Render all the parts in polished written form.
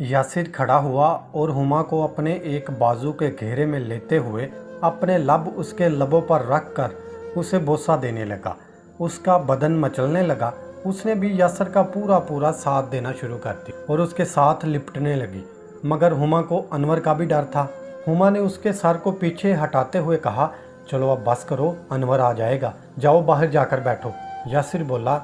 यासिर खड़ा हुआ और हुमा को अपने एक बाजू के घेरे में लेते हुए अपने लब उसके लबों पर रख कर उसे बोसा देने लगा। उसका बदन मचलने लगा। उसने भी यासिर का पूरा पूरा साथ देना शुरू कर दिया और उसके साथ लिपटने लगी। मगर हुमा को अनवर का भी डर था। हुमा ने उसके सर को पीछे हटाते हुए कहा, चलो अब बस करो, अनवर आ जाएगा, जाओ बाहर जाकर बैठो। यासिर बोला,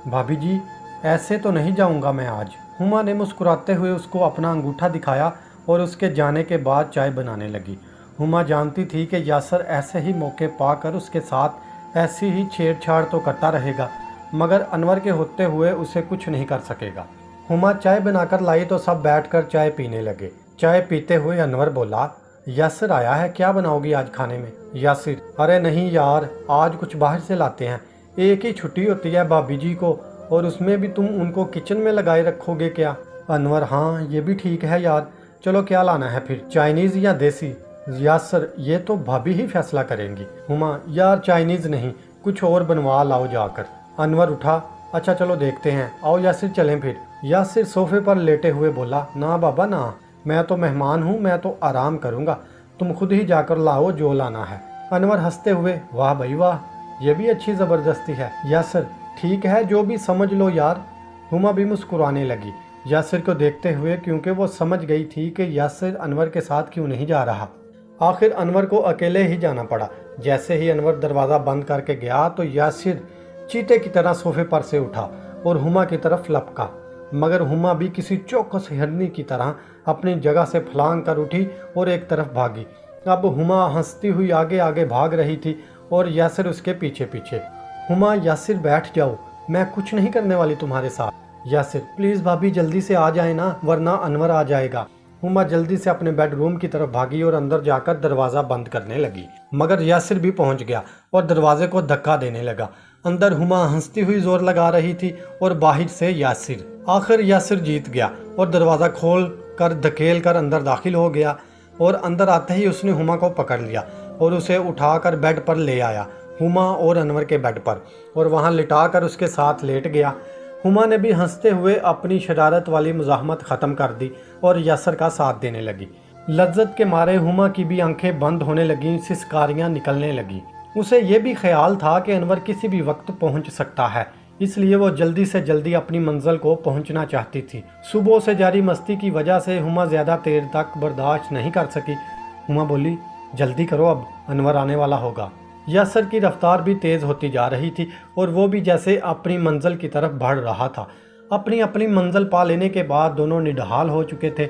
भाभी जी ऐसे तो नहीं जाऊंगा मैं आज। हुमा ने मुस्कुराते हुए उसको अपना अंगूठा दिखाया और उसके जाने के बाद चाय बनाने लगी। हुमा जानती थी कि यासिर ऐसे ही मौके पाकर उसके साथ ऐसी ही छेड़छाड़ तो करता रहेगा, मगर अनवर के होते हुए उसे कुछ नहीं कर सकेगा। हुमा चाय बनाकर लाई तो सब बैठकर चाय पीने लगे। चाय पीते हुए अनवर बोला, यासिर आया है, क्या बनाओगी आज खाने में? यासिर, अरे नहीं यार, आज कुछ बाहर से लाते हैं। एक ही छुट्टी होती है भाभी जी को और उसमें भी तुम उनको किचन में लगाए रखोगे क्या? अनवर, हाँ ये भी ठीक है यार, चलो क्या लाना है फिर, चाइनीज़ या देसी? यासिर, ये तो भाभी ही फैसला करेंगी। हुमा, यार चाइनीज़ नहीं, कुछ और बनवा लाओ जाकर। अनवर उठा, अच्छा चलो देखते हैं, आओ यासिर चलें फिर। यासिर सोफे पर लेटे हुए बोला, ना बाबा ना, मैं तो मेहमान हूँ, मैं तो आराम करूँगा, तुम खुद ही जाकर लाओ जो लाना है। अनवर हंसते हुए, वाह भाई वाह, ये भी अच्छी ज़बरदस्ती है। यासिर, ठीक है जो भी समझ लो यार। हुमा भी मुस्कुराने लगी यासिर को देखते हुए, क्योंकि वो समझ गई थी कि यासिर अनवर के साथ क्यों नहीं जा रहा। आखिर अनवर को अकेले ही जाना पड़ा। जैसे ही अनवर दरवाज़ा बंद करके गया तो यासिर चीते की तरह सोफे पर से उठा और हुमा की तरफ लपका, मगर हुमा भी किसी चौकस हिरनी की तरह अपनी जगह से फलांग कर उठी और एक तरफ भागी। अब हुमा हंसती हुई आगे आगे भाग रही थी और यासिर उसके पीछे पीछे। हुमा, यासिर बैठ जाओ, मैं कुछ नहीं करने वाली तुम्हारे साथ। यासिर, प्लीज़ भाभी जल्दी से आ जाए ना, वरना अनवर आ जाएगा। हुमा जल्दी से अपने बेडरूम की तरफ भागी और अंदर जाकर दरवाज़ा बंद करने लगी, मगर यासिर भी पहुंच गया और दरवाजे को धक्का देने लगा। अंदर हुमा हंसती हुई जोर लगा रही थी और बाहर से यासिर। आखिर यासिर जीत गया और दरवाज़ा खोल कर धकेल कर अंदर दाखिल हो गया और अंदर आते ही उसने हुमा को पकड़ लिया और उसे उठाकर बेड पर ले आया, हुमा और अनवर के बेड पर, और वहां लिटाकर उसके साथ लेट गया। हुमा ने भी हंसते हुए अपनी शरारत वाली मुज़ाहमत ख़त्म कर दी और यासिर का साथ देने लगी। लज्जत के मारे हुमा की भी आंखें बंद होने लगीं, सिसकारियां निकलने लगीं। उसे ये भी ख्याल था कि अनवर किसी भी वक्त पहुंच सकता है, इसलिए वो जल्दी से जल्दी अपनी मंजिल को पहुंचना चाहती थी। सुबह से जारी मस्ती की वजह से हुमा ज़्यादा देर तक बर्दाश्त नहीं कर सकी। हुमा बोली, जल्दी करो, अब अनवर आने वाला होगा। यासिर की रफ्तार भी तेज़ होती जा रही थी और वो भी जैसे अपनी मंजिल की तरफ बढ़ रहा था। अपनी अपनी मंजिल पा लेने के बाद दोनों निढाल हो चुके थे।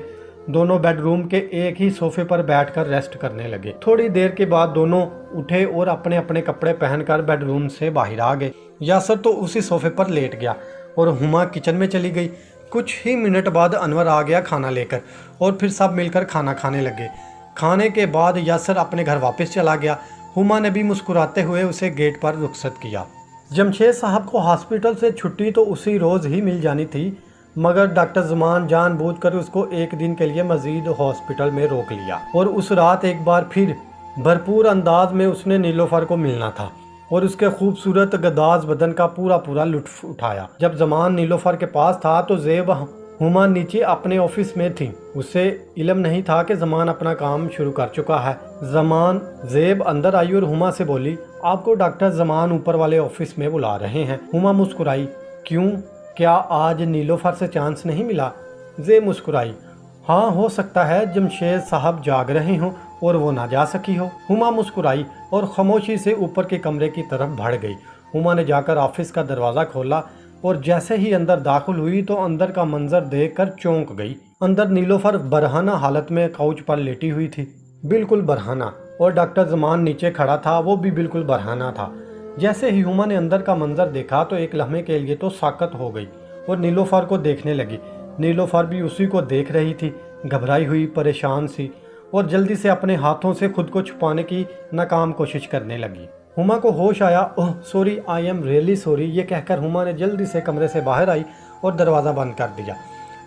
दोनों बेडरूम के एक ही सोफे पर बैठकर रेस्ट करने लगे। थोड़ी देर के बाद दोनों उठे और अपने अपने कपड़े पहनकर बेडरूम से बाहर आ गए। यासिर तो उसी सोफे पर लेट गया और हुमा किचन में चली गई। कुछ ही मिनट बाद अनवर आ गया खाना लेकर और फिर सब मिलकर खाना खाने लगे। खाने के बाद यासिर अपने घर वापस चला गया। हुमा ने भी मुस्कुराते हुए उसे गेट पर रुखसत किया। जमशेद साहब को हॉस्पिटल से छुट्टी तो उसी रोज़ ही मिल जानी थी, मगर डॉक्टर ज़मान जानबूझकर उसको एक दिन के लिए मजीद हॉस्पिटल में रोक लिया और उस रात एक बार फिर भरपूर अंदाज में उसने नीलोफर को मिलना था और उसके खूबसूरत गदाज बदन का पूरा पूरा लुत्फ उठाया। जब ज़मान नीलोफर के पास था तो ज़ेब हुमा नीचे अपने ऑफिस में थी। उसे इल्म नहीं था कि ज़मान अपना काम शुरू कर चुका है। ज़ेब अंदर आई और हुमा से बोली, आपको डॉक्टर ज़मान ऊपर वाले ऑफिस में बुला रहे हैं। हुमा मुस्कुराई, क्यों, क्या आज नीलोफर से चांस नहीं मिला? ज़ेब मुस्कुराई, हाँ हो सकता है जमशेद साहब जाग रहे हों और वो ना जा सकी हो। हुमा मुस्कुराई और खामोशी से ऊपर के कमरे की तरफ बढ़ गई। हुमा ने जाकर ऑफिस का दरवाज़ा खोला और जैसे ही अंदर दाखिल हुई तो अंदर का मंजर देखकर चौंक गई। अंदर नीलोफर बरहाना हालत में काउच पर लेटी हुई थी, बिल्कुल बरहाना, और डॉक्टर ज़मान नीचे खड़ा था, वो भी बिल्कुल बरहाना था। जैसे ही हुमा ने अंदर का मंजर देखा तो एक लम्हे के लिए तो साकत हो गई और नीलोफर को देखने लगी। नीलोफर भी उसी को देख रही थी, घबराई हुई, परेशान सी, और जल्दी से अपने हाथों से खुद को छुपाने की नाकाम कोशिश करने लगी। हुमा को होश आया, oh sorry, I am really sorry, ये कहकर हुमा ने जल्दी से कमरे से बाहर आई और दरवाज़ा बंद कर दिया।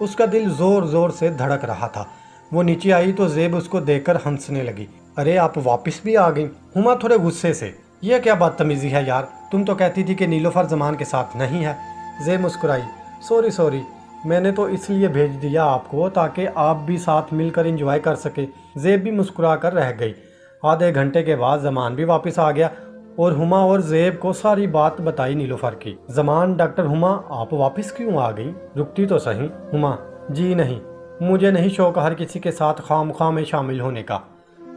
उसका दिल ज़ोर ज़ोर से धड़क रहा था। वो नीचे आई तो ज़ेब उसको देखकर हंसने लगी, अरे आप वापस भी आ गई। हुमा थोड़े गुस्से से, यह क्या बदतमीज़ी है यार, तुम तो कहती थी कि नीलोफर ज़मान के साथ नहीं है। ज़ेब मुस्कुराई, सॉरी, मैंने तो इसलिए भेज दिया आपको ताकि आप भी साथ मिलकर एंजॉय कर सके। ज़ेब भी मुस्कुरा कर रह गई। आधे घंटे के बाद ज़मान भी वापस आ गया और हुमा और ज़ेब को सारी बात बताई नीलोफर की। ज़मान, डॉक्टर हुमा आप वापस क्यों आ गई? रुकती तो सही। हुमा, जी नहीं, मुझे नहीं शौक हर किसी के साथ खामखा में शामिल होने का।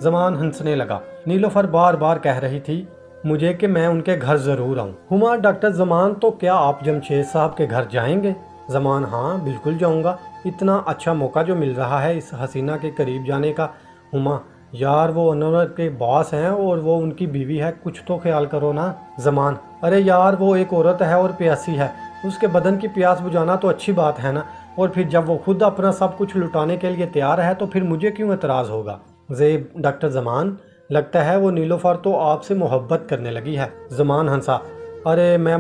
ज़मान हंसने लगा। नीलोफर बार बार कह रही थी मुझे कि मैं उनके घर ज़रूर आऊँ। हुमा, डॉक्टर ज़मान, तो क्या आप जमशेद साहब के घर जाएंगे? ज़मान, हाँ बिल्कुल जाऊँगा, इतना अच्छा मौका जो मिल रहा है इस हसीना के करीब जाने का। हुमा, यार वो अनवर के बॉस हैं और वो उनकी बीवी है, कुछ तो ख्याल करो ना। ज़मान, अरे यार वो एक औरत है और प्यासी है, उसके बदन की प्यास बुझाना तो अच्छी बात है ना। और फिर जब वो खुद अपना सब कुछ लुटाने के लिए तैयार है तो फिर मुझे क्यों एतराज़ होगा? ज़ेब, डॉक्टर ज़मान, लगता है वो नीलोफर तो आपसे मोहब्बत करने लगी है। ज़मान हंसा। अरे मैं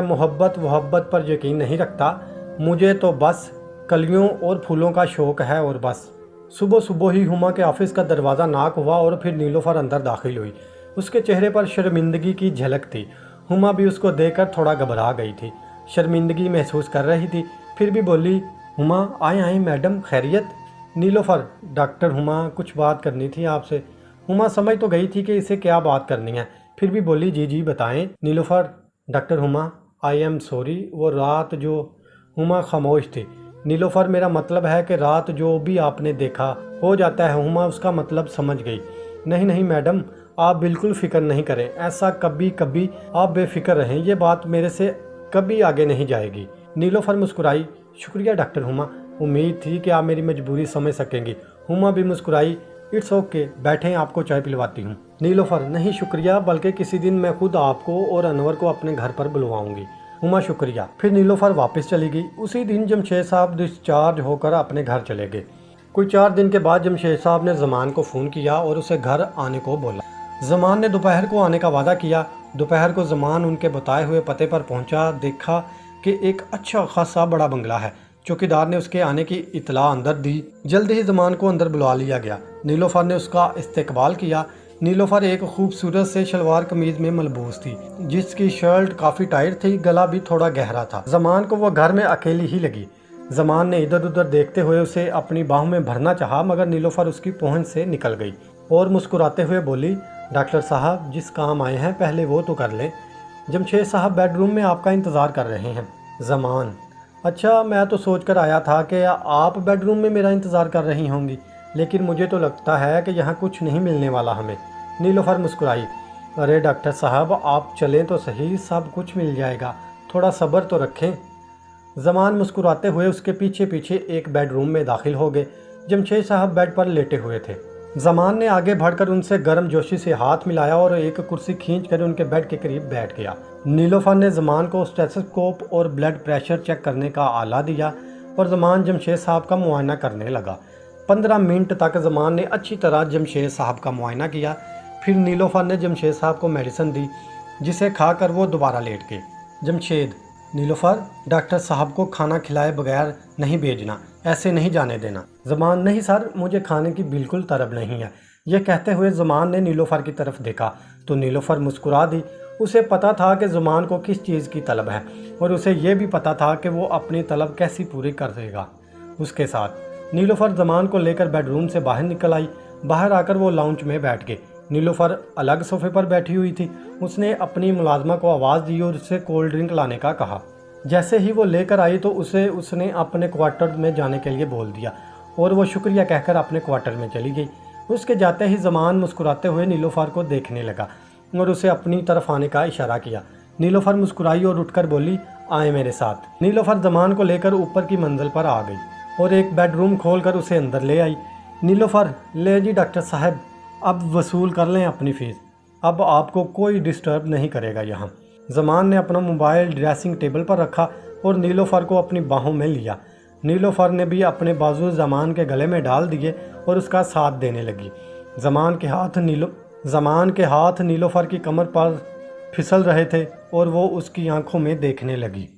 मोहब्बत वहब्बत पर यकीन नहीं रखता, मुझे तो बस कलियों और फूलों का शौक़ है और बस। सुबह सुबह ही हुमा के ऑफिस का दरवाज़ा नॉक हुआ और फिर नीलोफर अंदर दाखिल हुई। उसके चेहरे पर शर्मिंदगी की झलक थी। हुमा भी उसको देखकर थोड़ा घबरा गई थी, शर्मिंदगी महसूस कर रही थी। फिर भी बोली, हुमा, आए आए मैडम, खैरियत? नीलोफर, डॉक्टर हुमा, कुछ बात करनी थी आपसे। हुमा समझ तो गई थी कि इसे क्या बात करनी है, फिर भी बोली, जी जी बताएं। Nilofar, doctor Huma, I am sorry, वो रात जो। हुमा खामोश थी। नीलोफर, मेरा मतलब है कि रात जो भी आपने देखा हो जाता है। हुमा उसका मतलब समझ गई। नहीं नहीं मैडम, आप बिल्कुल फ़िक्र नहीं करें, ऐसा कभी कभी आप बेफिक्र रहें, ये बात मेरे से कभी आगे नहीं जाएगी। नीलोफर मुस्कुराई। शुक्रिया डॉक्टर हुमा, उम्मीद थी कि आप मेरी मजबूरी समझ सकेंगी। हुमा भी मुस्कुराई। इट्स ओके, बैठें, आपको चाय पिलवाती हूँ। नीलोफर, नहीं शुक्रिया, बल्कि किसी दिन मैं खुद आपको और अनवर को अपने घर पर बुलवाऊंगी। हुमा, शुक्रिया। फिर नीलोफर वापस चली गई। उसी दिन जमशेद साहब डिस्चार्ज होकर अपने घर चले गए। कोई 4 दिन के बाद जमशेद साहब ने ज़मान को फ़ोन किया और उसे घर आने को बोला। ज़मान ने दोपहर को आने का वादा किया। दोपहर को ज़मान उनके बताए हुए पते पर पहुंचा। देखा कि एक अच्छा खासा बड़ा बंगला है। चौकीदार ने उसके आने की इतला अंदर दी। जल्द ही ज़मान को अंदर बुला लिया गया। नीलोफर ने उसका इस्तकबाल किया। नीलोफर एक खूबसूरत से शलवार कमीज में मलबूस थी, जिसकी शर्ट काफ़ी टाइट थी, गला भी थोड़ा गहरा था। ज़मान को वह घर में अकेली ही लगी। ज़मान ने इधर उधर देखते हुए उसे अपनी बाहों में भरना चाहा, मगर नीलोफर उसकी पहुंच से निकल गई और मुस्कुराते हुए बोली, डॉक्टर साहब, जिस काम आए हैं पहले वो तो कर लें। जमशेद साहब बेडरूम में आपका इंतज़ार कर रहे हैं। ज़मान, अच्छा, मैं तो सोच कर आया था कि आप बेडरूम में मेरा इंतज़ार कर रही होंगी, लेकिन मुझे तो लगता है कि यहाँ कुछ नहीं मिलने वाला हमें। नीलोफर मुस्कुराई। अरे डॉक्टर साहब, आप चलें तो सही, सब कुछ मिल जाएगा, थोड़ा सब्र तो रखें। ज़मान मुस्कुराते हुए उसके पीछे पीछे एक बेडरूम में दाखिल हो गए। जमशेद साहब बेड पर लेटे हुए थे। ज़मान ने आगे बढ़कर उनसे गर्मजोशी से हाथ मिलाया और एक कुर्सी खींचकर उनके बेड के करीब बैठ गया। नीलोफर ने ज़मान को स्टेथोस्कोप और ब्लड प्रेशर चेक करने का आला दिया और ज़मान जमशेद साहब का मुआयना करने लगा। 15 मिनट तक ज़मान ने अच्छी तरह जमशेद साहब का मुआयना किया। फिर नीलोफर ने जमशेद साहब को मेडिसिन दी, जिसे खाकर वो दोबारा लेट गए। जमशेद, नीलोफर, डॉक्टर साहब को खाना खिलाए बगैर नहीं भेजना, ऐसे नहीं जाने देना। ज़मान, नहीं सर, मुझे खाने की बिल्कुल तलब नहीं है। यह कहते हुए ज़मान ने नीलोफर की तरफ देखा तो नीलोफर मुस्कुरा दी। उसे पता था कि ज़मान को किस चीज़ की तलब है और उसे यह भी पता था कि वो अपनी तलब कैसी पूरी कर देगा उसके साथ। नीलोफर ज़मान को लेकर बेडरूम से बाहर निकल आई। बाहर आकर वो लाउंज में बैठ गए। नीलोफर अलग सोफे पर बैठी हुई थी। उसने अपनी मुलाजमा को आवाज़ दी और उससे कोल्ड ड्रिंक लाने का कहा। जैसे ही वो लेकर आई तो उसने अपने क्वार्टर में जाने के लिए बोल दिया और वो शुक्रिया कहकर अपने क्वार्टर में चली गई। उसके जाते ही ज़मान मुस्कुराते हुए नीलोफर को देखने लगा और उसे अपनी तरफ आने का इशारा किया। नीलोफर मुस्कुराई और उठकर बोली, आए मेरे साथ। नीलोफर ज़मान को लेकर ऊपर की मंजिल पर आ गई और एक बेडरूम खोलकर उसे अंदर ले आई। नीलोफर, ले जी डॉक्टर साहब, अब वसूल कर लें अपनी फ़ीस, अब आपको कोई डिस्टर्ब नहीं करेगा यहाँ। ज़मान ने अपना मोबाइल ड्रेसिंग टेबल पर रखा और नीलोफर को अपनी बाहों में लिया। नीलोफर ने भी अपने बाजू ज़मान के गले में डाल दिए और उसका साथ देने लगी। ज़मान के हाथ नीलोफर की कमर पर फिसल रहे थे और वो उसकी आंखों में देखने लगी।